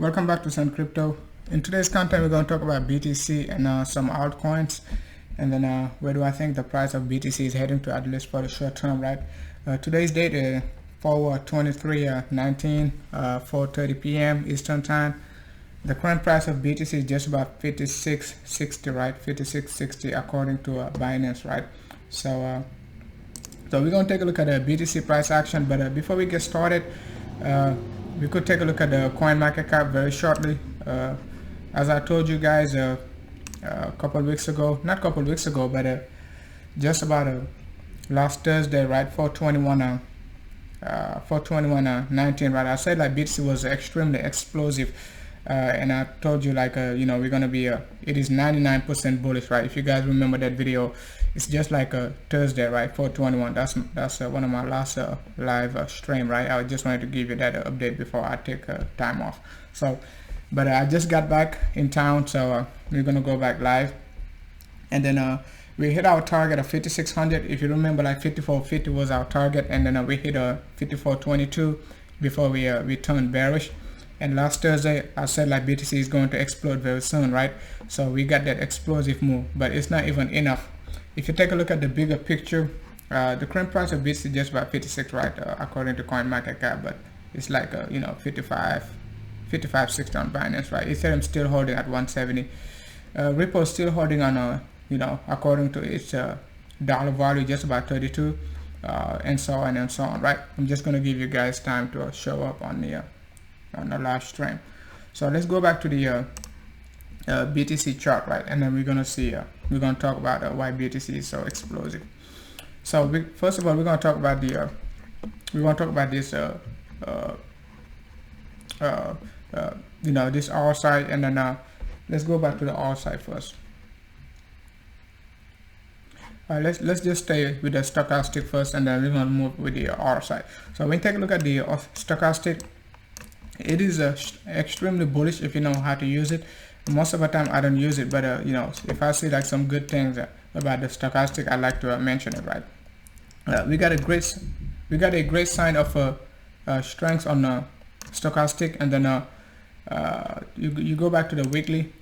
Welcome back to Sun Crypto. In today's content, we're going to talk about BTC and some altcoins, and then where do I think the price of BTC is heading to, at least for the short term, right? Today's date is 4/23/19, 4:30 p.m. Eastern Time. The current price of BTC is just about 56.60, right? 56.60 according to Binance, right? So we're going to take a look at the BTC price action, but before we get started, we could take a look at the coin market cap very shortly. As I told you guys a couple weeks ago, not a couple weeks ago, but just about last Thursday, right? 4/21/19, right? I said like BTC was extremely explosive, and I told you like we're gonna be it is 99% bullish, right? If you guys remember that video, it's just like a Thursday, right? 4/21. That's one of my last live stream, right? I just wanted to give you that update before I take time off. So, but I just got back in town, so we're gonna go back live, and then we hit our target of 5600. If you remember, like 5450 was our target, and then we hit 5422 before we turned bearish. And last Thursday, I said like BTC is going to explode very soon, right? So we got that explosive move, but it's not even enough. If you take a look at the bigger picture, the current price of BTC is just about 56, right? According to CoinMarketCap, but it's like 55.60 on Binance, right? Ethereum still holding at 170. Ripple still holding on according to its dollar value, just about 32, and so on and so on, right? I'm just going to give you guys time to show up on the live stream. So let's go back to the BTC chart, right? And then we're going to see we're going to talk about why BTC is so explosive. So first of all, we're going to talk about this this R side, and then let's go back to the R side first. Let's just stay with the stochastic first, and then we're going to move with the R side. So when you take a look at the stochastic, it is extremely bullish if you know how to use it. Most of the time I don't use it, but if I see like some good things about the stochastic, I like to mention it, right? We got a great sign of strength on stochastic, and then you go back to the weekly.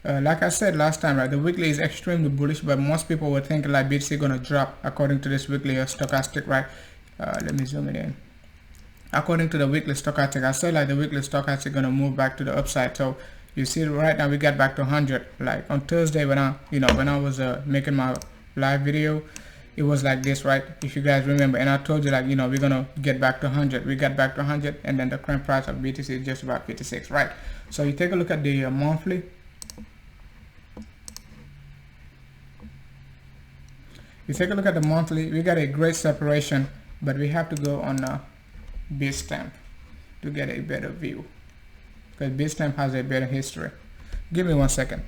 Like I said last time, right, the weekly is extremely bullish, but most people were thinking like BTC gonna drop according to this weekly stochastic, right? Let me zoom it in. According to the weekly stochastic, I said like the weekly stochastic gonna move back to the upside. So you see right now we got back to 100. Like on Thursday when I was making my live video, it was like this, right? If you guys remember, and I told you like we're gonna get back to 100. We got back to 100, and then the current price of BTC is just about 56, right? So you take a look at the monthly. You take a look at the monthly, we got a great separation, but we have to go on Bitstamp to get a better view, because Bitstamp has a better history. Give me 1 second.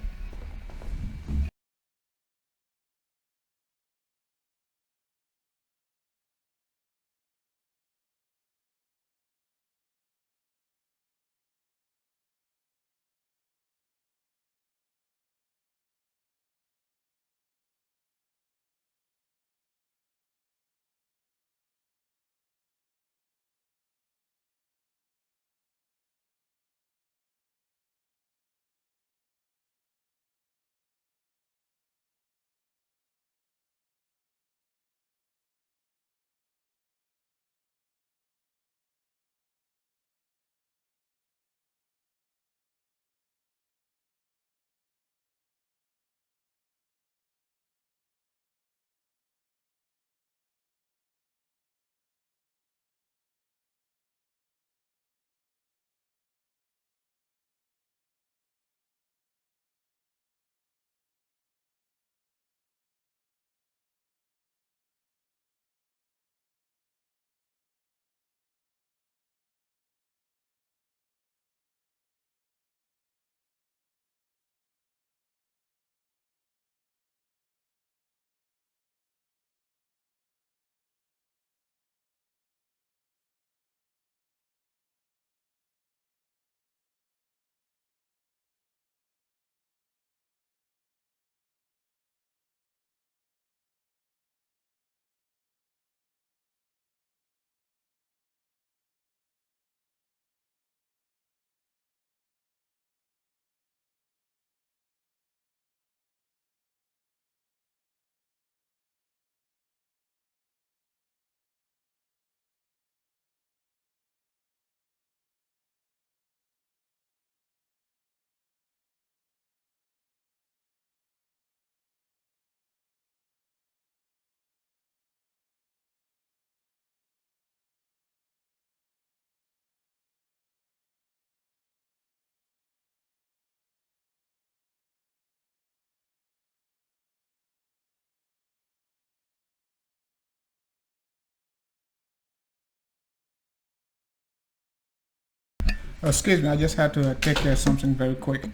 excuse me, I just had to take care of something very quick.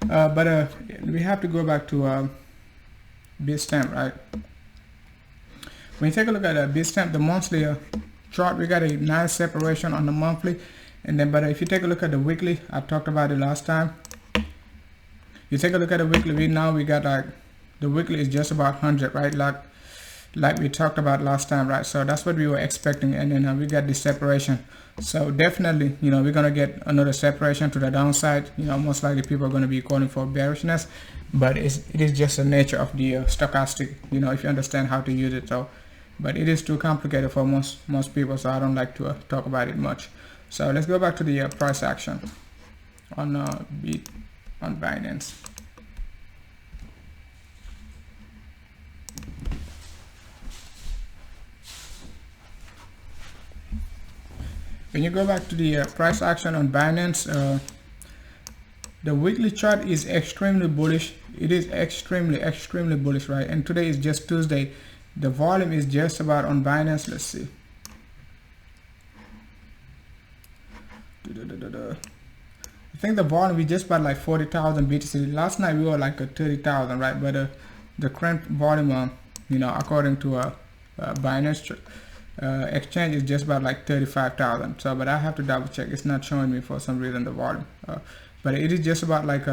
But we have to go back to Bitstamp, right? When you take a look at Bitstamp, the monthly chart, we got a nice separation on the monthly, and then but if you take a look at the weekly, I talked about it last time. You take a look at the weekly, we got like the weekly is just about 100, right? Like we talked about last time, right? So that's what we were expecting, and then we got this separation. So definitely, you know, we're gonna get another separation to the downside. You know, most likely people are gonna be calling for bearishness, but it is just the nature of the stochastic. You know, if you understand how to use it. So, but it is too complicated for most people, so I don't like to talk about it much. So let's go back to the price action on Binance. When you go back to the price action on Binance, the weekly chart is extremely bullish. It is extremely bullish, right? And today is just Tuesday. The volume is just about on Binance. Let's see. I think the volume is just about like 40,000 BTC. Last night we were like 30,000, right? But the current volume, you know, according to Binance exchange is just about like 35,000. So, but I have to double check. It's not showing me for some reason the volume. But it is just about like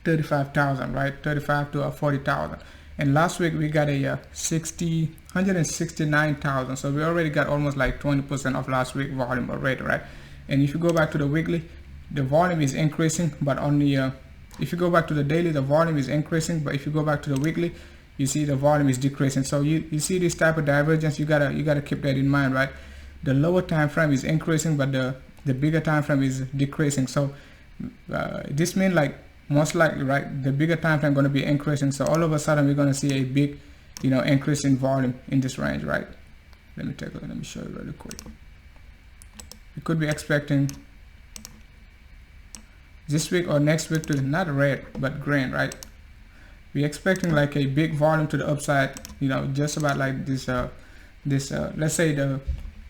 35,000, right? 35 to 40,000. And last week we got a 169,000. So we already got almost like 20% of last week volume already, right? And if you go back to the weekly, the volume is increasing, but on the if you go back to the daily, the volume is increasing, but if you go back to the weekly, you see the volume is decreasing. So you see this type of divergence, you gotta keep that in mind, right? The lower time frame is increasing, but the bigger time frame is decreasing. So this means like most likely, right, the bigger time frame going to be increasing. So all of a sudden we're going to see a big, you know, increase in volume in this range, right? Let me take a look. Let me show you really quick. You could be expecting this week or next week to not red but green, right? We're expecting like a big volume to the upside, you know, just about like this let's say the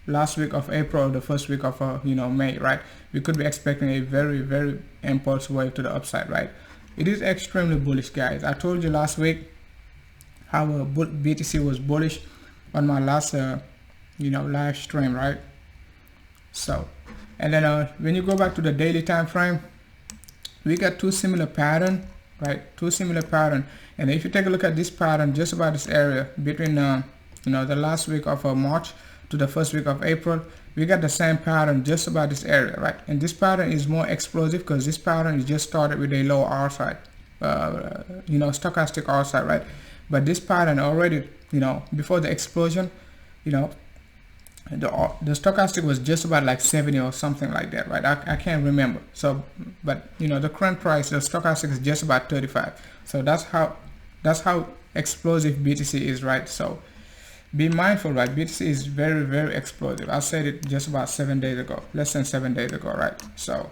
last week of April, the first week of you know, May, right? We could be expecting a very impulse wave to the upside, right? It is extremely bullish, guys. I told you last week how BTC was bullish on my last you know, live stream, right? So, and then when you go back to the daily time frame, we got two similar pattern, right? Two similar pattern. And if you take a look at this pattern, just about this area between you know, the last week of March to the first week of April, we got the same pattern just about this area, right? And this pattern is more explosive because this pattern is just started with a low R side, you know, stochastic R side, right? But this pattern already, you know, before the explosion, you know, the stochastic was just about like 70 or something like that, right? I can't remember. So, but you know, the current price, the stochastic is just about 35. So that's how explosive BTC is, right? So be mindful, right? BTC is very explosive. I said it just about 7 days ago, less than 7 days ago, right? So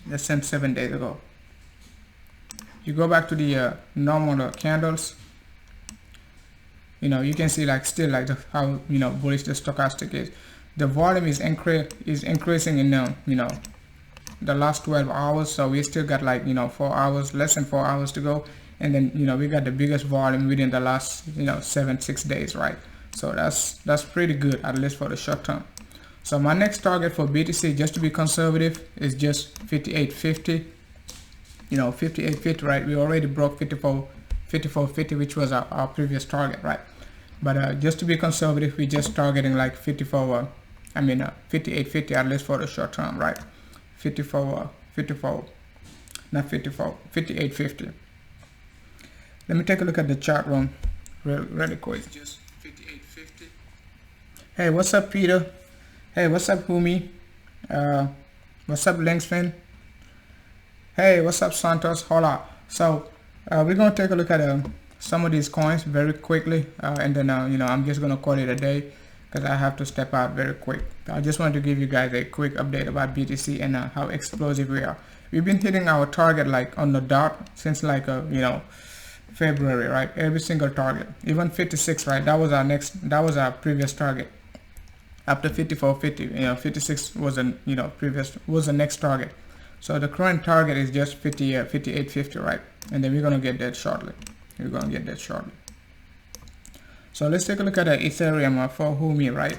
less than 7 days ago. You go back to the normal candles, you know, you can see like still like how, you know, bullish the stochastic is. The volume is increasing in you know, the last 12 hours. So we still got like, you know, 4 hours, less than 4 hours to go. And then, you know, we got the biggest volume within the last, you know, 7-6 days, right? So that's pretty good, at least for the short term. So my next target for BTC, just to be conservative, is just 58.50. You know, 58.50, right? We already broke 54.50, which was our previous target, right? But just to be conservative, we're just targeting like 58.50 at least for the short term, right? 58.50. Let me take a look at the chart room really quick. It's just 58.50. Hey, what's up, Peter? Hey, what's up, Humi? What's up, Linksfin? Hey, what's up, Santos? Hola. So we're gonna take a look at some of these coins very quickly, and then you know, I'm just gonna call it a day because I have to step out very quick. I just want to give you guys a quick update about BTC and how explosive we are. We've been hitting our target like on the dot since like you know, February, right? Every single target, even 56, right? That was our previous target. after 54.50. 56 was was the next target. So the current target is just 58.50, right? And then we're gonna get that shortly. So let's take a look at the Ethereum for HUMI, right?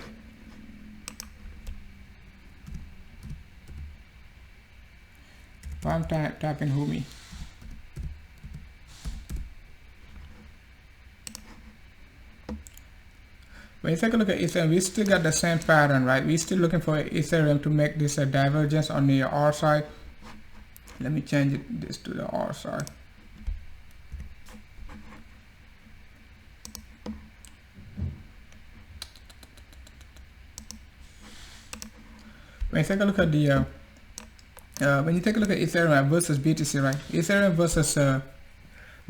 I'm typing HUMI. When you take a look at Ethereum, we still got the same pattern, right? We're still looking for Ethereum to make this a divergence on the R side. Let me change this to the R side. When you take a look at the Ethereum versus BTC, right? Ethereum versus the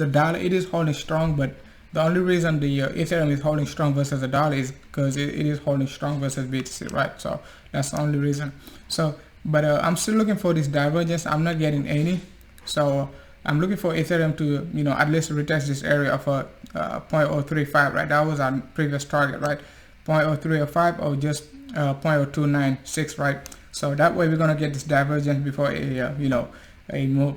dollar, it is holding strong, but the only reason the Ethereum is holding strong versus the dollar is because it is holding strong versus BTC, right? So that's the only reason. So, but I'm still looking for this divergence. I'm not getting any. So I'm looking for Ethereum to, at least retest this area of 0.035, right? That was our previous target, right? 0.0305 or just 0.0296, right? So that way we're gonna get this divergence before a move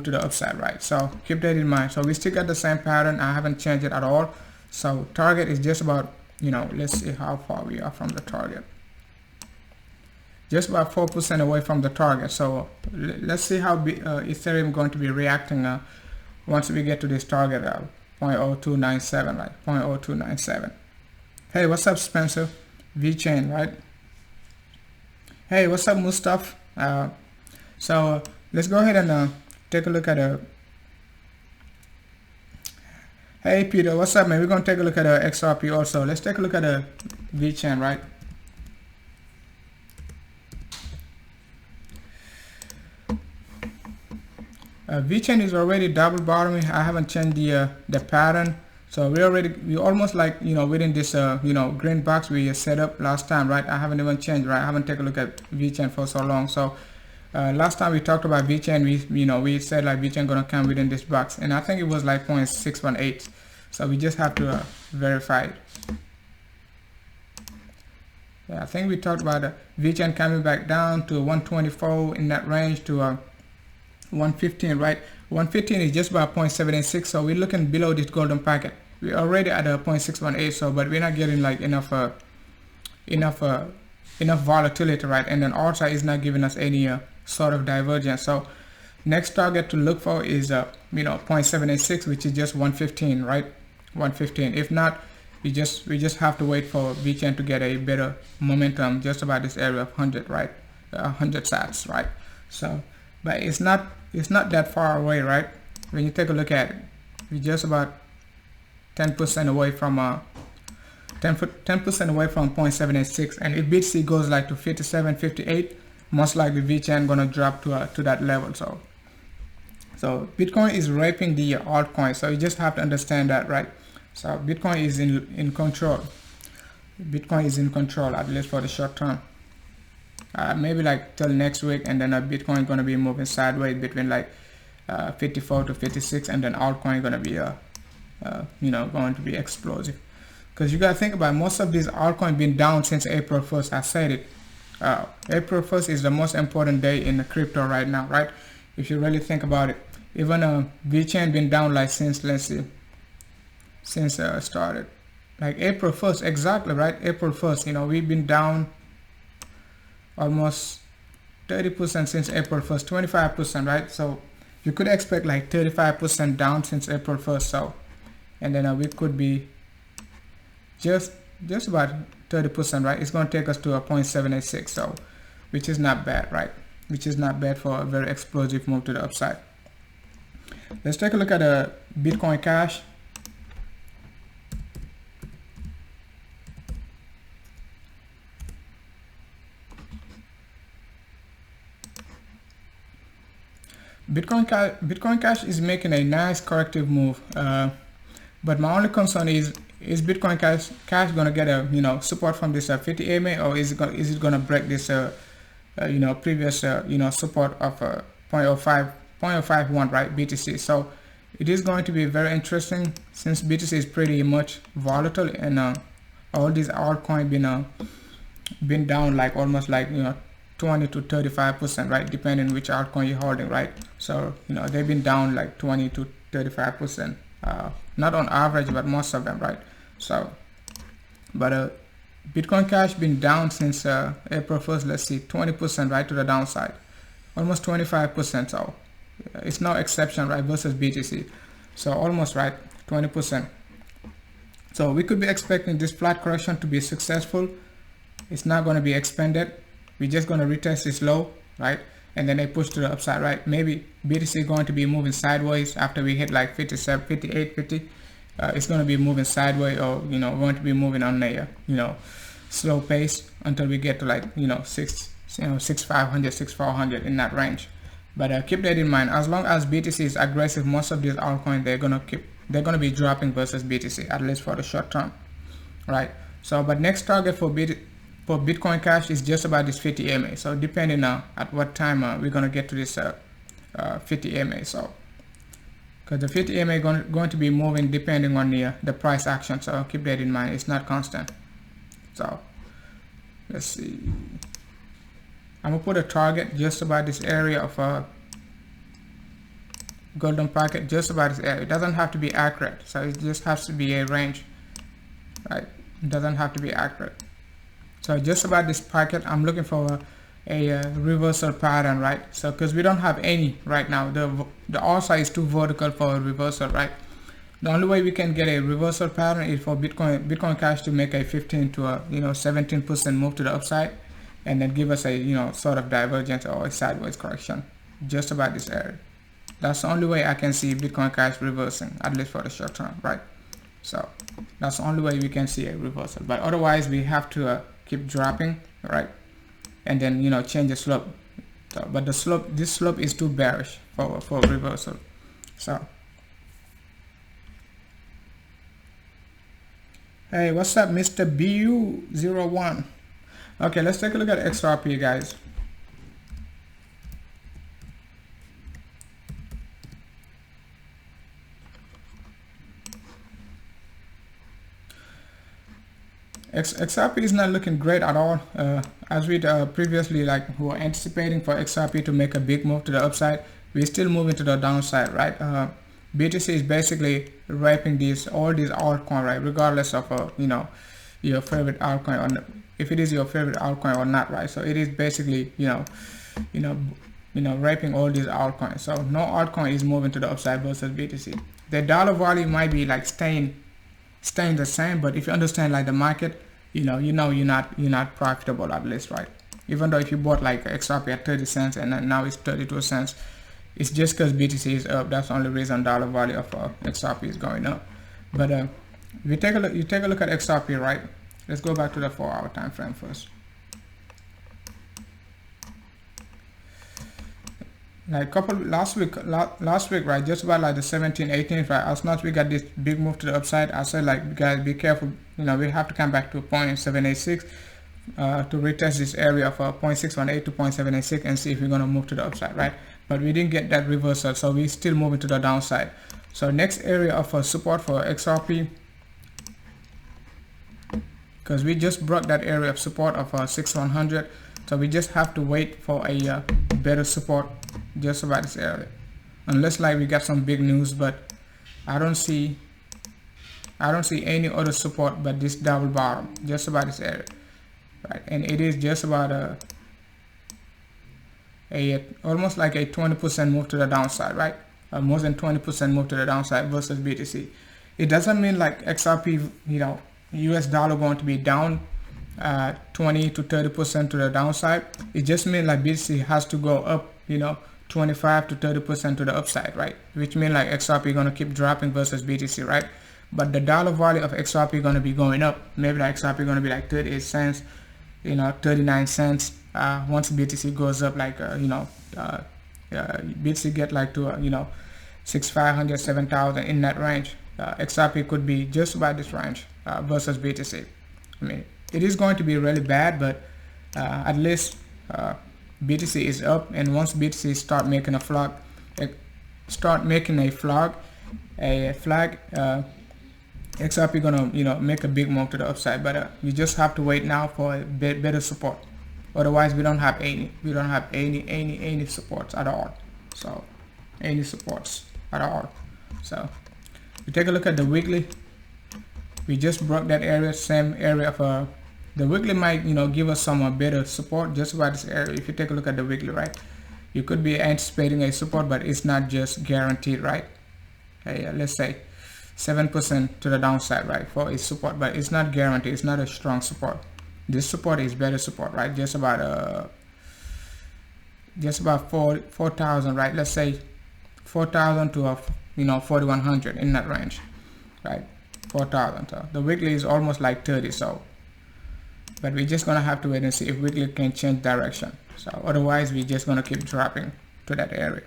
to the upside, right? So keep that in mind. So we still got the same pattern. I haven't changed it at all. So target is just about, let's see how far we are from the target. Just about 4% away from the target. So let's see how Ethereum going to be reacting once we get to this target of 0.0297, right? 0.0297. Hey, what's up, Spencer? VChain, right? Hey, what's up, Mustaf? So let's go ahead and take a look at hey Peter, what's up, man? We're gonna take a look at XRP also. Let's take a look at the VChain, right? VChain is already double bottoming. I haven't changed the pattern. So we almost like, within this, green box we set up last time, right? I haven't even changed, right? I haven't taken a look at VChain for so long. So last time we talked about VChain, we said like VChain gonna come within this box, and I think it was like 0.618. So we just have to verify it. Yeah, I think we talked about VChain coming back down to 124 in that range to 115, right? 115 is just about 0.76, so we're looking below this golden packet. We're already at a 0.618, so but we're not getting like enough volatility, right? And then also is not giving us any sort of divergence. So next target to look for is 0.786, which is just 115, right? 115. If not, we just have to wait for VChain to get a better momentum just about this area of 100, right? 100 sats, right? So but it's not that far away, right? When you take a look at it, we're just about 10% away from 10% away from 0.786, and if BTC goes like to 57, 58, most likely VChain gonna drop to that level. So Bitcoin is raping the altcoin, so you just have to understand that, right? So Bitcoin is in control. Bitcoin is in control, at least for the short term. Maybe like till next week, and then Bitcoin gonna be moving sideways between like 54 to 56, and then altcoin gonna be going to be explosive. Because you gotta think about most of these altcoins been down since April 1st. I said it. April 1st is the most important day in the crypto right now, right? If you really think about it, even VChain been down like since, let's see, since started like April 1st, exactly, right? April 1st, we've been down almost 30% since April 1st, 25%, right? So you could expect like 35% down since April 1st. So, and then we could be just about 30%, right? It's going to take us to a 0.786, so which is not bad, right? Which is not bad for a very explosive move to the upside. Let's take a look at a Bitcoin Cash. Bitcoin Cash is making a nice corrective move, but my only concern is Bitcoin Cash gonna get a support from this 50 EMA, or is it gonna break this previous support of 0.051, right, BTC? So it is going to be very interesting, since BTC is pretty much volatile, and all these altcoins been been down like almost like 20 to 35%, right, depending which altcoin you're holding, right? So they've been down like 20 to 35%, not on average, but most of them, right? So but Bitcoin Cash been down since April 1st. Let's see, 20%, right, to the downside, almost 25%. So it's no exception, right, versus BTC. So almost, right, 20%. So we could be expecting this flat correction to be successful. It's not going to be expanded. We're just going to retest this low, right, and then they push to the upside, right? Maybe BTC is going to be moving sideways after we hit like 57, 58, 50. It's going to be moving sideways, or going to be moving on a slow pace until we get to like 6,500, 6,400 in that range. But keep that in mind. As long as BTC is aggressive, most of these altcoins they're gonna be dropping versus BTC, at least for the short term, right? So but next target for Bitcoin Cash is just about this 50 EMA. So depending on at what time we're gonna get to this 50 EMA. So because the 50 EMA going to be moving depending on the price action. So keep that in mind. It's not constant. So let's see. I'm gonna put a target just about this area of golden packet, just about this area. It doesn't have to be accurate, so it just has to be a range, right? It doesn't have to be accurate. So just about this packet, I'm looking for a reversal pattern, right? So because we don't have any right now, the R side is too vertical for a reversal, right? The only way we can get a reversal pattern is for Bitcoin Cash to make a 15 to 17% move to the upside, and then give us a sort of divergence or a sideways correction just about this area. That's the only way I can see Bitcoin Cash reversing, at least for the short term, right? So that's the only way we can see a reversal. But otherwise we have to keep dropping, right? And then change the slope. So, but this slope is too bearish for reversal. So hey, what's up, Mr. BU01? Okay, let's take a look at XRP, guys. XRP is not looking great at all. As we previously we were anticipating for XRP to make a big move to the upside, we're still moving to the downside, right? BTC is basically raping all these altcoins, right? Regardless of your favorite altcoin, or if it is your favorite altcoin or not, right? So it is basically raping all these altcoins. So no altcoin is moving to the upside versus BTC. The dollar value might be like staying the same, but if you understand like the market, you're not profitable, at least, right? Even though if you bought like XRP at 30 cents and then now it's 32 cents, it's just because BTC is up. That's the only reason dollar value of XRP is going up. But you take a look at XRP, right? Let's go back to the 4-hour time frame first. Like last week, right, just about like the 17th, 18th, right, as much we got this big move to the upside, I said like, guys, be careful, we have to come back to 0.786 to retest this area of 0.618 to 0.786 and see if we're going to move to the upside, right? But we didn't get that reversal, so we're still moving to the downside. So next area of support for XRP, because we just broke that area of support of 6,100, so we just have to wait for a better support just about this area, unless like we got some big news. But I don't see any other support but this double bottom just about this area, right? And it is just about almost like a 20% move to the downside, right? More than 20% move to the downside versus BTC. It doesn't mean like XRP, US dollar going to be down 20 to 30% to the downside. It just means like BTC has to go up 25 to 30% to the upside, right? Which means like XRP going to keep dropping versus BTC, right? But the dollar value of XRP going to be going up. Maybe like XRP going to be like 38 cents, 39 cents. Once BTC goes up, like BTC get like to 6,500, 7,000 in that range. XRP could be just about this range versus BTC. I mean, it is going to be really bad, but at least BTC is up, and once BTC start making a flag, XRP gonna, you know, make a big move to the upside, but we just have to wait now for a better support. Otherwise, we don't have any supports at all. So any supports at all. So we take a look at the weekly. We just broke that area, same area of the weekly might, you know, give us some better support just about this area. If you take a look at the weekly, right, you could be anticipating a support, but it's not just guaranteed, right? Let's say 7% to the downside, right, for a support, but it's not guaranteed. It's not a strong support. This support is better support, right? Just about 4,000, right? Let's say 4,000 to 4,100 in that range, right? 4,000. So the weekly is almost like 30. So, but we're just gonna have to wait and see if weekly can change direction. So otherwise, we're just gonna keep dropping to that area.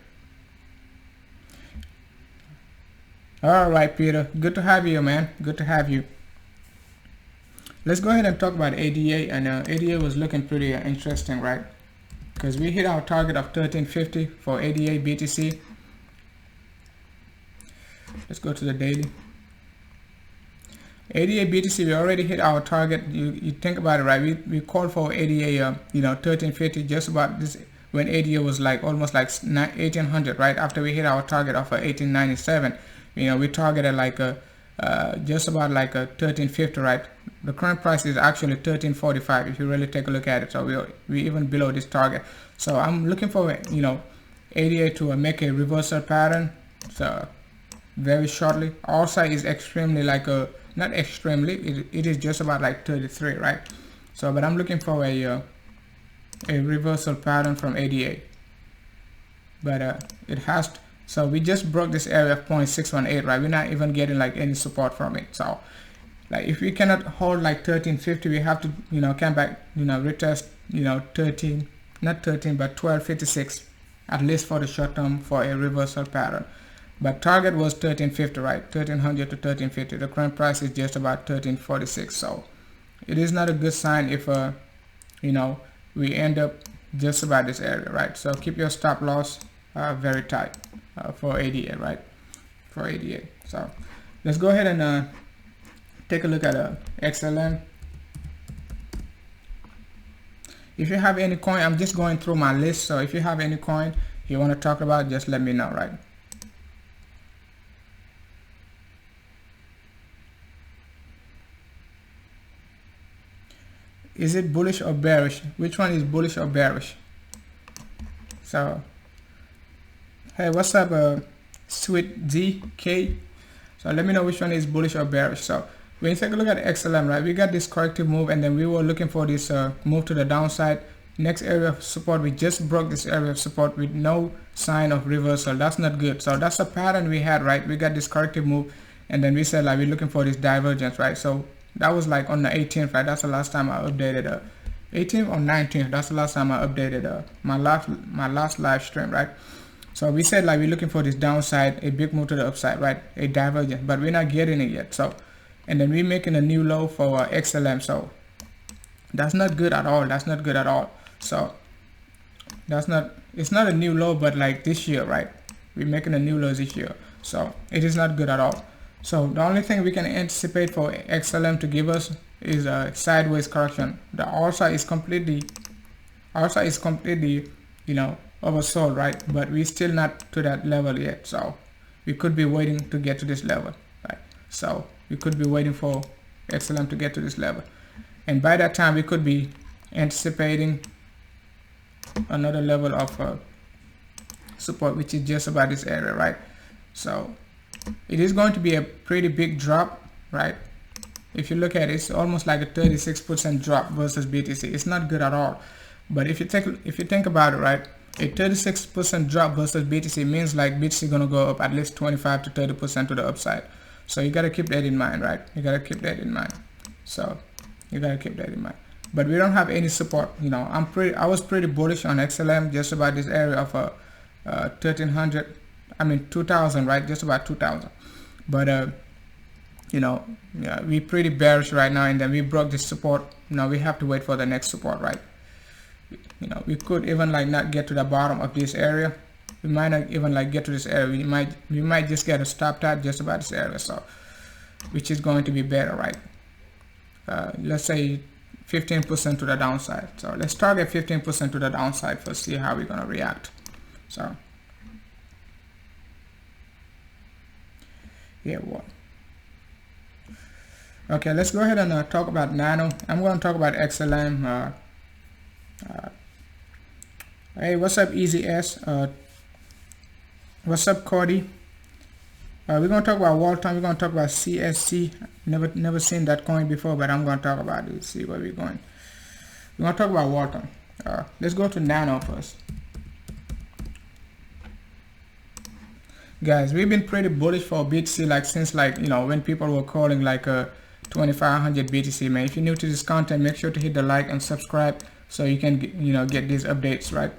All right, Peter. Good to have you, man. Good to have you. Let's go ahead and talk about ADA, and ADA was looking pretty interesting, right? Because we hit our target of 1350 for ADA BTC. Let's go to the daily. ADA BTC, we already hit our target. You think about it, right? We called for ADA, 1350, just about this when ADA was like almost like 1800, right? After we hit our target of 1897, we targeted like just about like 1350, right? The current price is actually 1345 if you really take a look at it. So we even below this target. So I'm looking for ADA to make a reversal pattern. So very shortly. Also is extremely like not extremely. It is just about like 33, right? So but I'm looking for a reversal pattern from ADA. But it has to. So we just broke this area of 0.618, right? We're not even getting like any support from it. So like if we cannot hold like 1350, we have to come back, retest 13, not 13 but 1256 at least for the short term for a reversal pattern. But target was 1350, right? 1300 to 1350. The current price is just about 1346. So it is not a good sign if we end up just about this area, right? So keep your stop loss very tight for ADA, right? For ADA. So let's go ahead and take a look at XLM. If you have any coin, I'm just going through my list. So if you have any coin you want to talk about, just let me know, right? Is it bullish or bearish? Which one is bullish or bearish? So hey, what's up Sweet ZK? So let me know which one is bullish or bearish. So when you take a look at XLM, right, we got this corrective move, and then we were looking for this move to the downside. Next area of support, we just broke this area of support with no sign of reversal. That's not good. So that's a pattern we had, right? We got this corrective move, and then we said like we're looking for this divergence, right? So that was like on the 18th, right? That's the last time I updated 18th or 19th. That's the last time I updated my last live stream, right? So we said like we're looking for this downside, a big move to the upside, right? A divergence, but we're not getting it yet. So and then we're making a new low for XLM. So that's not good at all. That's not good at all. So it's not a new low, but like this year, right? We're making a new low this year. So it is not good at all. So the only thing we can anticipate for XLM to give us is a sideways correction. The ALSA is completely oversold, right? But we're still not to that level yet. So we could be waiting to get to this level, right? So we could be waiting for XLM to get to this level, and by that time we could be anticipating another level of support, which is just about this area, right? So it is going to be a pretty big drop, right? If you look at it, it's almost like a 36% drop versus BTC. It's not good at all. But if you think about it, right, a 36% drop versus BTC means like BTC gonna go up at least 25 to 30% to the upside. So you gotta keep that in mind, right? You gotta keep that in mind. So you gotta keep that in mind. But we don't have any support. I was pretty bullish on XLM, just about this area of 1300. I mean 2000, right? Just about 2000. But yeah, we pretty bearish right now, and then we broke this support. Now we have to wait for the next support, right? We could even like not get to the bottom of this area. We might not even like get to this area. We might just get a stop at just about this area. So which is going to be better, right? Let's say 15% to the downside. So let's target 15% to the downside first, see how we're going to react. So yeah, what? Okay, let's go ahead and talk about Nano. I'm going to talk about XLM. Hey, what's up, Easy S? What's up, Cody? We're going to talk about WALTON. We're going to talk about CSC. Never seen that coin before, but I'm going to talk about it. See where we're going. We're going to talk about WALTON. Let's go to Nano first. Guys, we've been pretty bullish for BTC like since like, you know, when people were calling like 2500 BTC, man. If you're new to this content, make sure to hit the like and subscribe so you can get, you know, get these updates, right?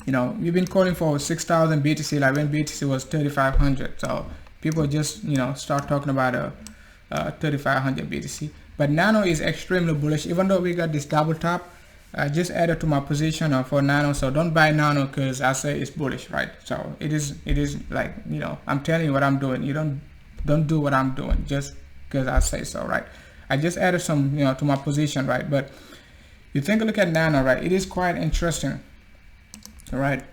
You know, we've been calling for 6,000 BTC like when BTC was 3,500. So people just, you know, start talking about 3,500 BTC. But Nano is extremely bullish. Even though we got this double top, I just added to my position for Nano. So don't buy Nano because I say it's bullish, right? So it is like, you know, I'm telling you what I'm doing. You don't do what I'm doing just because I say so, right? I just added some, you know, to my position, right? But you take a look at Nano, right? It is quite interesting, right?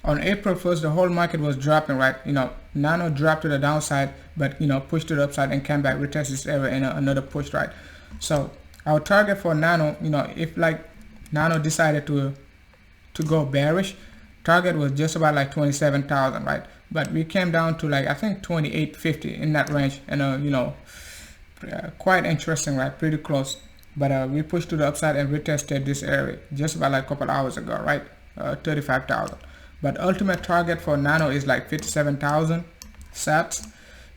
On April 1st, the whole market was dropping, right? You know, Nano dropped to the downside, but, you know, pushed to the upside and came back, retested this area in another push, right? So our target for Nano, you know, if like Nano decided to go bearish, target was just about like 27,000, right? But we came down to like, I think 2850 in that range, and you know, quite interesting, right? Pretty close. But we pushed to the upside and retested this area just about like a couple hours ago, right? 35,000. But ultimate target for Nano is like 57,000 sats.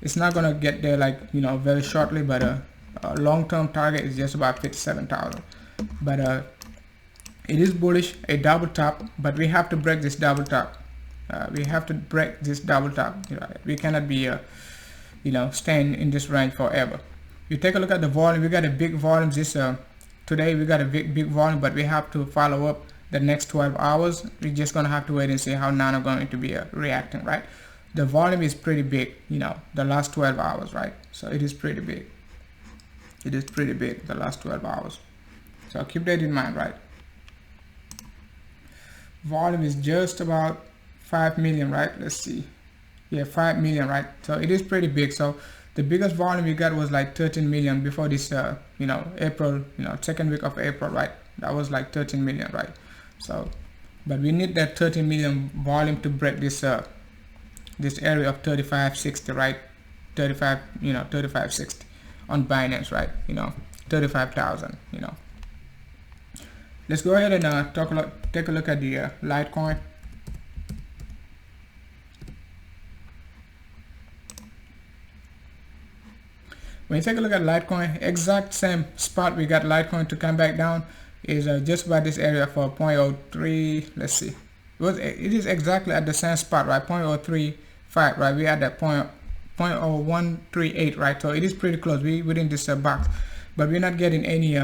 It's not gonna get there like, you know, very shortly, but long-term target is just about 57,000. But it is bullish, a double top, but we have to break this double top. We have to break this double top. You know, we cannot be you know, staying in this range forever. You take a look at the volume. We got a big volume this today. We got a big volume, but we have to follow up the next 12 hours. We're just gonna have to wait and see how Nano going to be reacting, right? The volume is pretty big, you know, the last 12 hours, right? So it is pretty big. It is pretty big the last 12 hours. So keep that in mind, right? Volume is just about 5 million, right? Let's see. Yeah, 5 million, right? So it is pretty big. So the biggest volume we got was like 13 million before this, you know, April, you know, second week of April, right? That was like 13 million, right? So, but we need that 13 million volume to break this, this area of 3560, right? 35, you know, 3560 on Binance, right? You know, 35,000, you know. Let's go ahead and take a look at the Litecoin. When you take a look at Litecoin, exact same spot we got Litecoin to come back down is just about this area for 0.03. Let's see. It is exactly at the same spot, right? 0.035, right? We had that 0.0138, right? So it is pretty close. We within this box, but we're not getting any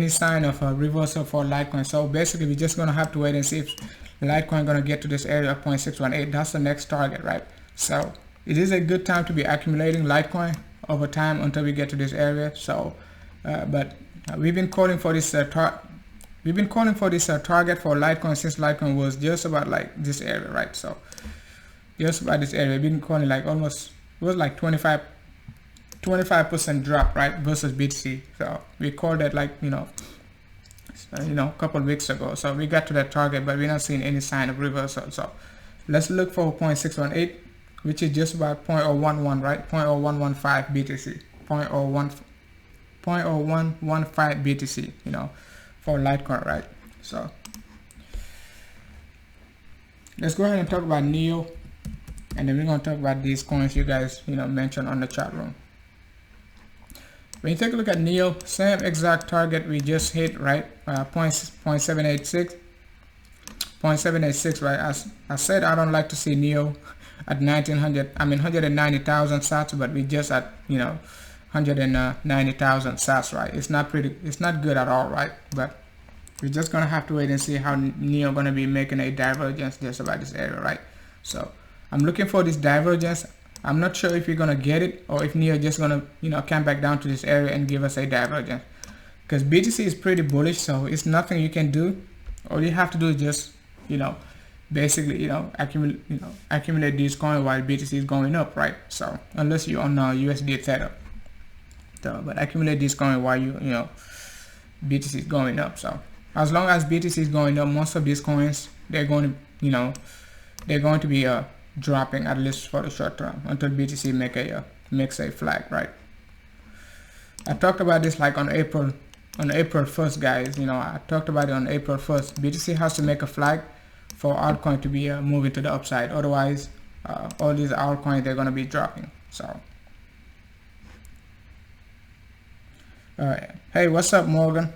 sign of a reversal for Litecoin. So basically, we're just gonna have to wait and see if Litecoin gonna get to this area of 0.618. That's the next target, right? So it is a good time to be accumulating Litecoin over time until we get to this area. So, but we've been calling for this target for Litecoin since Litecoin was just about like this area, right? So just about this area, we've been calling like almost, it was like 25% drop, right, versus BTC. So we called that like, you know, a couple of weeks ago. So we got to that target, but we're not seeing any sign of reversal. So let's look for 0.618, which is just about 0.011, right? 0.0115 BTC, 0.0115 BTC, you know, for Litecoin, right? So let's go ahead and talk about NEO, and then we're going to talk about these coins you guys, you know, mentioned on the chat room. When you take a look at NEO, same exact target we just hit, right? 0.786, right? As I said, I don't like to see NEO at 190,000 sats, but we just at, you know, 190,000 sats, right? It's not good at all, right? But we're just gonna have to wait and see how NEO gonna be making a divergence just about this area, right? So I'm looking for this divergence I'm not sure if we're gonna get it or if NEO just gonna, you know, come back down to this area and give us a divergence, because BTC is pretty bullish, so it's nothing you can do. All you have to do is just, you know, basically, you know, accumulate these coins while BTC is going up, right? So unless you're on USD Tether, so, but accumulate these coins while you know, BTC is going up. So as long as BTC is going up, most of these coins, they're going to, you know, they're going to be dropping, at least for the short term, until BTC makes a flag, right? I talked about this like on April 1st, guys. You know, I talked about it on April 1st. BTC has to make a flag for altcoin to be moving to the upside. Otherwise, all these altcoins, they're going to be dropping. So, hey, what's up, Morgan?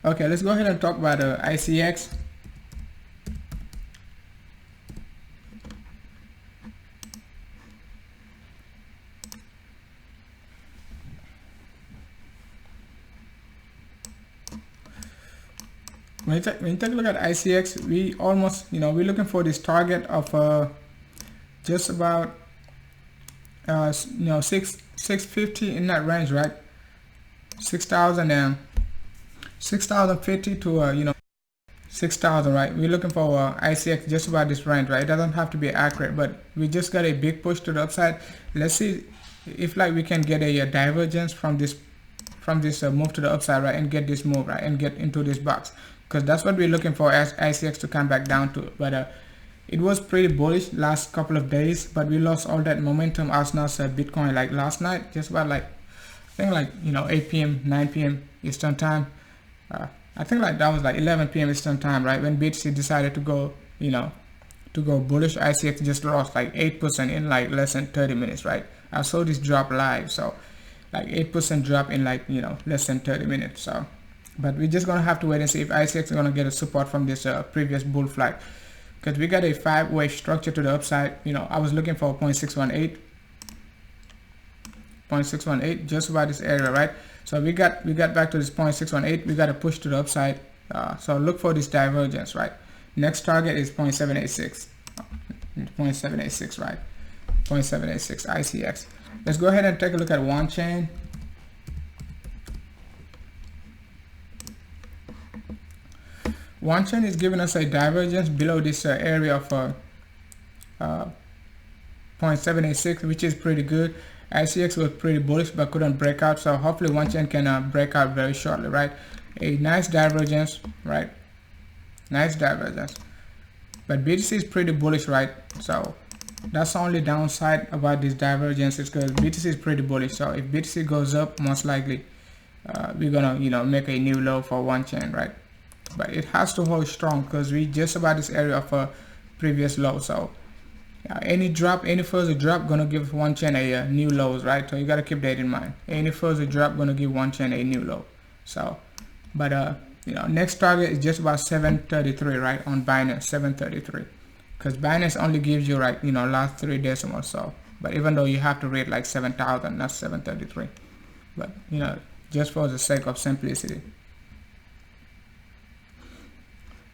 Okay, let's go ahead and talk about ICX. When you take a look at ICX, we almost, you know, we're looking for this target of just about you know, 650 in that range, right? 6,050 to you know, 6,000, right? We're looking for ICX just about this range, right? It doesn't have to be accurate, but we just got a big push to the upside. Let's see if like we can get a divergence from this move to the upside, right, and get this move, right, and get into this box, because that's what we're looking for as ICX to come back down to. But it was pretty bullish last couple of days, but we lost all that momentum as now Bitcoin like last night, just about like, I think like, you know, 8 p.m. 9 p.m. Eastern time. I think like that was like 11 p.m. Eastern time, right, when BTC decided to go, you know, to go bullish. ICX just lost like 8% in like less than 30 minutes, right? I saw this drop live, so like 8% drop in like, you know, less than 30 minutes. So, but we're just gonna have to wait and see if ICX is gonna get a support from this previous bull flag, because we got a 5-way structure to the upside. You know, I was looking for 0.618, just about this area, right? So we got back to this 0.618. We got to push to the upside. So look for this divergence, right? Next target is 0.786, 0.786, right? 0.786 ICX. Let's go ahead and take a look at WANCHAIN. WANCHAIN is giving us a divergence below this area of 0.786, which is pretty good. ICX was pretty bullish but couldn't break out, so hopefully WANCHAIN can break out very shortly, right? A nice divergence, right? Nice divergence. But BTC is pretty bullish, right? So that's the only downside about this divergence, is because BTC is pretty bullish. So if BTC goes up, most likely we're gonna, you know, make a new low for WANCHAIN, right? But it has to hold strong, because we just about this area of a previous low. So any further drop gonna give WANCHAIN a new lows, right? So you gotta keep that in mind. Any further drop gonna give WANCHAIN a new low. So, but you know, next target is just about 733, right, on Binance, 733, because Binance only gives you, right, you know, last 3 decimals. So, but even though you have to rate like 7,000, that's 733. But you know, just for the sake of simplicity,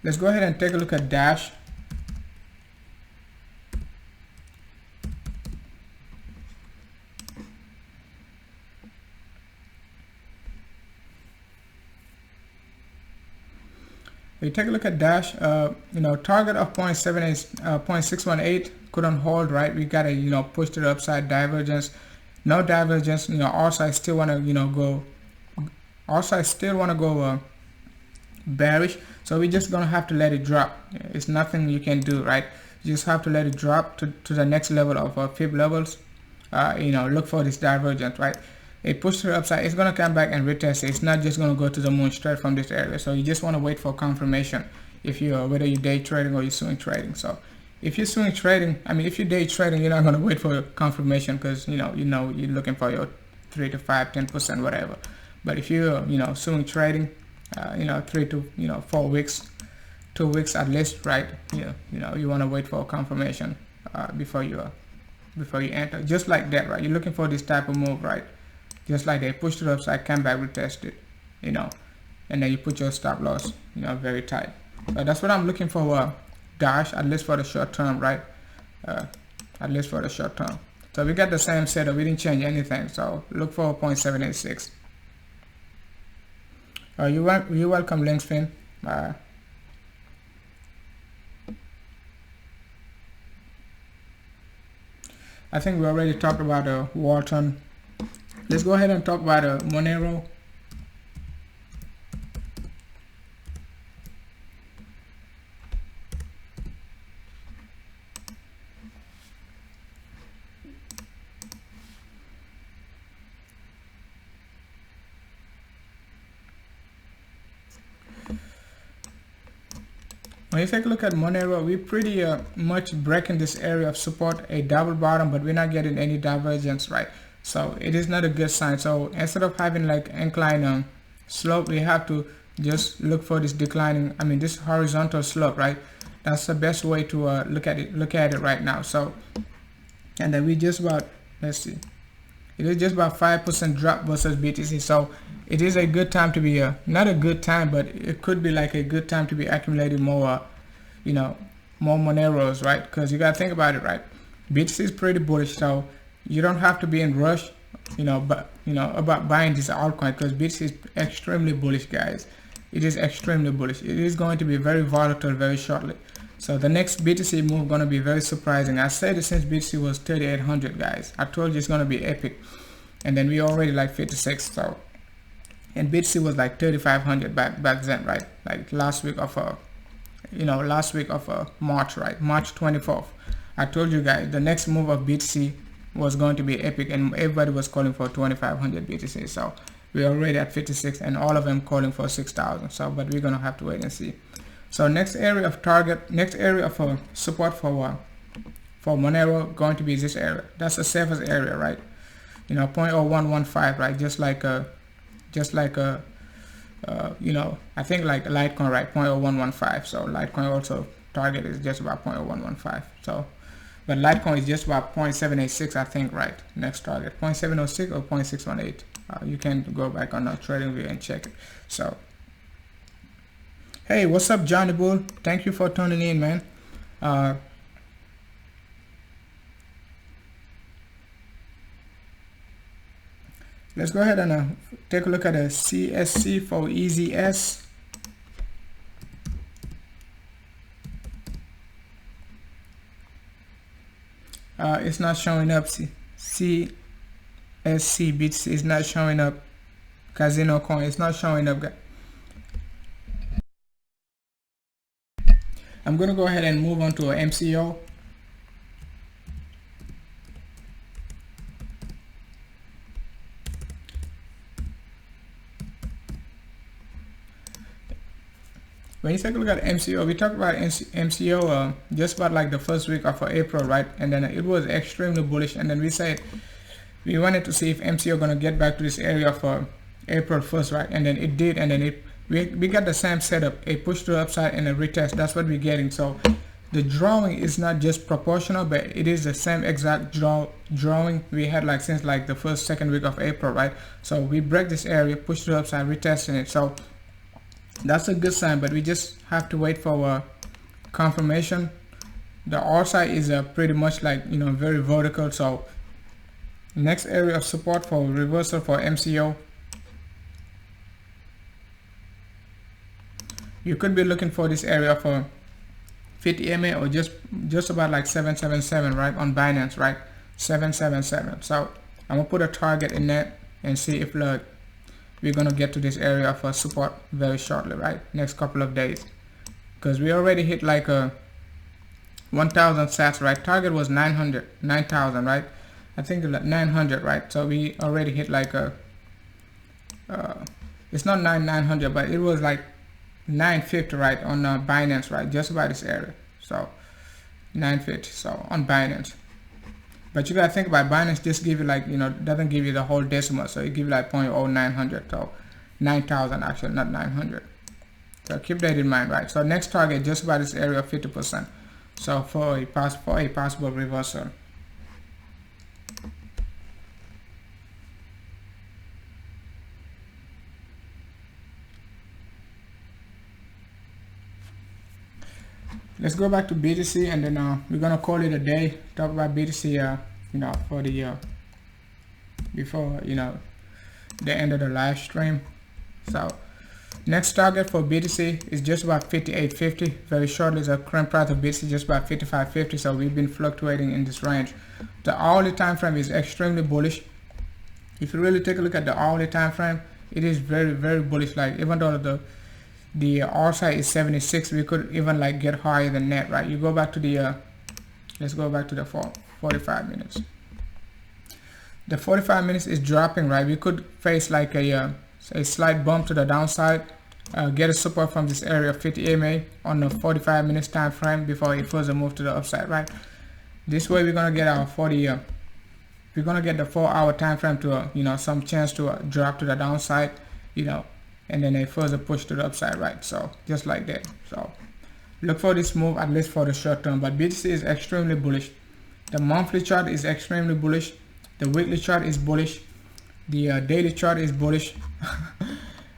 let's go ahead and take a look at Dash. We take a look at Dash. You know, target of 0.618 couldn't hold, right? We got a, you know, push to the upside, divergence, no divergence. You know, our side still want to, you know, go. Our side still want to go bearish. So we're just gonna have to let it drop. It's nothing you can do, right? You just have to let it drop to the next level of fib levels. You know, look for this divergence, right? It pushed to the upside, it's going to come back and retest it. It's not just going to go to the moon straight from this area. So you just want to wait for confirmation if you're, whether you're day trading or you're swing trading. So if you're swing trading, I mean, if you're day trading, you're not going to wait for confirmation, because you know you're looking for your 3 to 5, 10%, whatever. But if you're, you know, swing trading, you know, 3 to, you know, 4 weeks, 2 weeks at least, right? You know, you want to wait for confirmation before you enter, just like that, right? You're looking for this type of move, right? Just like they push to the upside, come back, retest it, you know, and then you put your stop loss, you know, very tight. So that's what I'm looking for Dash, at least for the short term, right? at least for the short term. So we got the same setup, we didn't change anything, so look for 0.786. You're welcome, Linksfin. I think we already talked about Walton. Let's go ahead and talk about Monero. When you take a look at Monero, we pretty much breaking this area of support, a double bottom, but we're not getting any divergence, right? So it is not a good sign. So instead of having like incline slope, we have to just look for this declining, this horizontal slope, right? That's the best way to look at it right now. So, and then we just about, let's see, it is just about 5% drop versus BTC. So it is a good time to be not a good time, but it could be like a good time to be accumulating more more Moneros, right? Because you got to think about it, right? BTC is pretty bullish, so you don't have to be in rush about buying this altcoin, because BTC is extremely bullish, guys. It is extremely bullish. It is going to be very volatile very shortly. So the next BTC move going to be very surprising. I said it since BTC was 3,800, guys. I told you it's going to be epic, and then we already like 56. So, and BTC was like 3,500 back then, right? Like last week of March, right? March 24th. I told you guys the next move of BTC was going to be epic, and everybody was calling for 2,500 BTC. So we're already at 56, and all of them calling for 6,000. So, but we're gonna have to wait and see. So next area of target, next area of support for Monero going to be this area. That's the safest area, right? 0.0115, right? I think like Litecoin, right? 0.0115. So Litecoin also target is just about 0.0115. So, but Litecoin is just about 0.786, I think, right? Next target 0.706 or 0.618. You can go back on TradingView and check it. So, hey, what's up, Johnny Bull? Thank you for tuning in, man. Let's go ahead and take a look at a CSC for EZS. It's not showing up. CSC BTC is not showing up. Casino coin, it's not showing up, guys. I'm gonna go ahead and move on to a MCO. When you take a look at MCO, we talked about MCO just about like the first week of April, right? And then it was extremely bullish, and then we said we wanted to see if MCO gonna get back to this area for April 1st, right? And then it did, and then we got the same setup, a push to the upside and a retest. That's what we're getting. So the drawing is not just proportional, but it is the same exact drawing we had like since like the second week of April, right? So we break this area, push to the upside, retesting it. So that's a good sign, but we just have to wait for confirmation. The R side is pretty much like very vertical. So next area of support for reversal for MCO, you could be looking for this area for 50 MA or just about like 777, right, on Binance, right? 777. So I'm gonna put a target in that and see if we're gonna get to this area for support very shortly, right? Next couple of days, because we already hit like 1,000 sats, right? Target was 9,000, right? I think 900, right? So we already hit like it's not 900, but it was like 950, right, on Binance, right? Just about this area. So 950, so on Binance. But you gotta think about Binance just give you like, doesn't give you the whole decimal, so it give you like 0.0900, so 9,000 actually, not 900. So keep that in mind, right? So next target just about this area of 50%. So for a possible reversal. let's go back to BTC, and then we're gonna call it a day. Talk about BTC you know, for the before, you know, the end of the live stream. So next target for BTC is just about 58.50. Very shortly, the current price of BTC just about 55.50. So we've been fluctuating in this range. The hourly time frame is extremely bullish. If you really take a look at the hourly time frame, it is very, very bullish. Like, even though the R side is 76, we could even like get higher than that, right? You go back to the let's go back to the 45 minutes. The 45 minutes is dropping, right? We could face like a slight bump to the downside, get a support from this area of 50 EMA on the 45 minutes time frame before it further move to the upside, right? This way we're gonna get our we're gonna get the 4-hour time frame to you know, some chance to drop to the downside, you know, and then a further push to the upside, right? So just like that. So look for this move, at least for the short term. But BTC is extremely bullish. The monthly chart is extremely bullish. The weekly chart is bullish. The daily chart is bullish.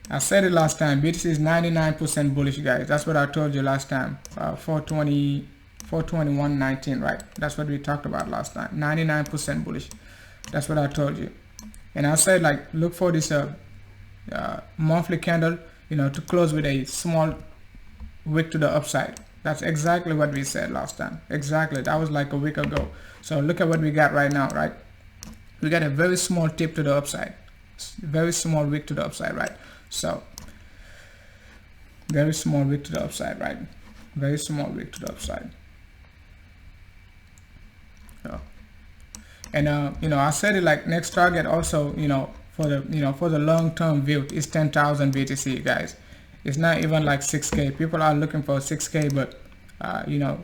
I said it last time, BTC is 99% bullish, guys. That's what I told you last time. 421.19, right? That's what we talked about last time. 99% bullish. That's what I told you. And I said, like, look for this monthly candle, you know, to close with a small wick to the upside. That's exactly what we said last time. Exactly. That was like a week ago. So look at what we got right now, right? We got a very small tip to the upside, very small wick to the upside, right? So very small wick to the upside, right? Very small wick to the upside. So, and you know, I said it, like, next target also, you know, for the long-term view is 10,000 BTC, guys. It's not even like 6K. People are looking for 6K, but you know,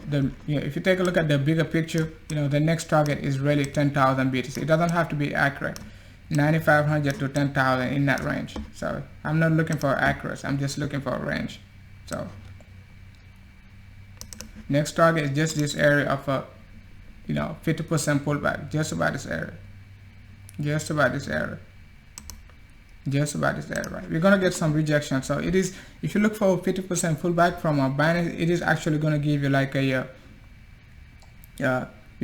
if you take a look at the bigger picture, you know, the next target is really 10,000 BTC. It doesn't have to be accurate. 9,500 to 10,000, in that range. So I'm not looking for accuracy. I'm just looking for a range. So next target is just this area of a, you know, 50% pullback. Just about this area. Just about this area. Just about this area, right? We're gonna get some rejection. So it is, if you look for 50% pullback from our binance, it is actually gonna give you like a you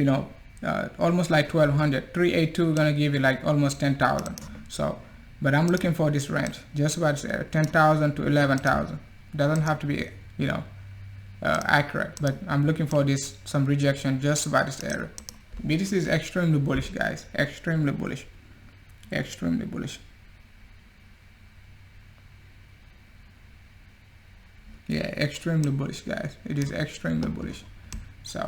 know, almost like 1200. 382 gonna give you like almost 10,000. So, but I'm looking for this range, just about this area, 10,000 to 11,000. Doesn't have to be, you know, accurate, but I'm looking for this, some rejection just about this area. BTC is extremely bullish, guys. Extremely bullish. Extremely bullish. Yeah, extremely bullish, guys. It is extremely bullish. So,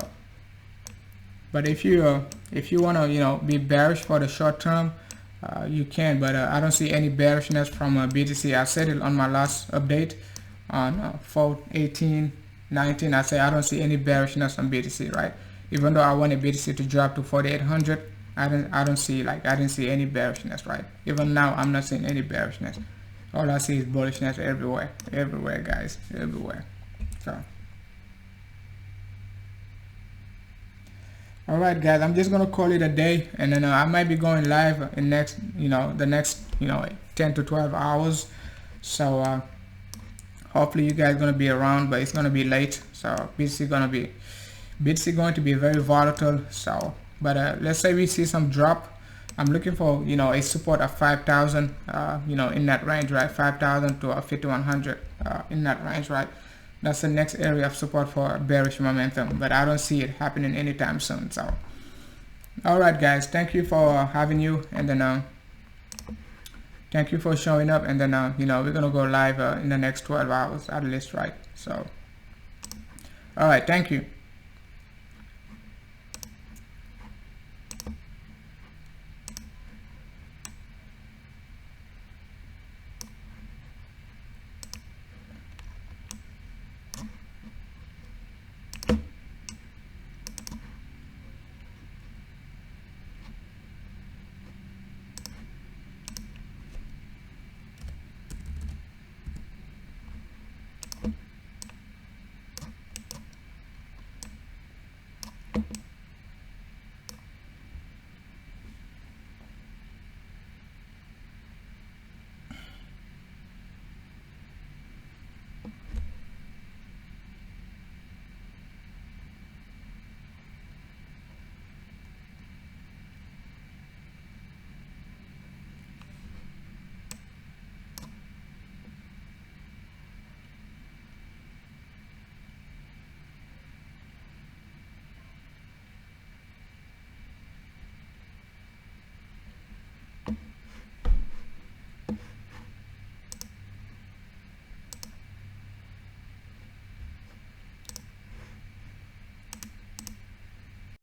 but if you want to, you know, be bearish for the short term, you can, but I don't see any bearishness from BTC. I said it on my last update on 4/18/19. I say I don't see any bearishness on BTC, right? Even though I wanted BTC to drop to 4,800, I didn't see any bearishness, right? Even now, I'm not seeing any bearishness. All I see is bullishness everywhere, guys, everywhere. So, all right, guys, I'm just gonna call it a day, and then I might be going live in the next 10 to 12 hours. So hopefully you guys gonna be around, but it's gonna be late. So BTC going to be very volatile. So, but let's say we see some drop. I'm looking for, you know, a support of 5,000, you know, in that range, right? 5,000 to 5,100, in that range, right? That's the next area of support for bearish momentum, but I don't see it happening anytime soon. So, all right, guys, thank you for having you, and then thank you for showing up, and then you know, we're gonna go live in the next 12 hours at least, right? So, all right, thank you.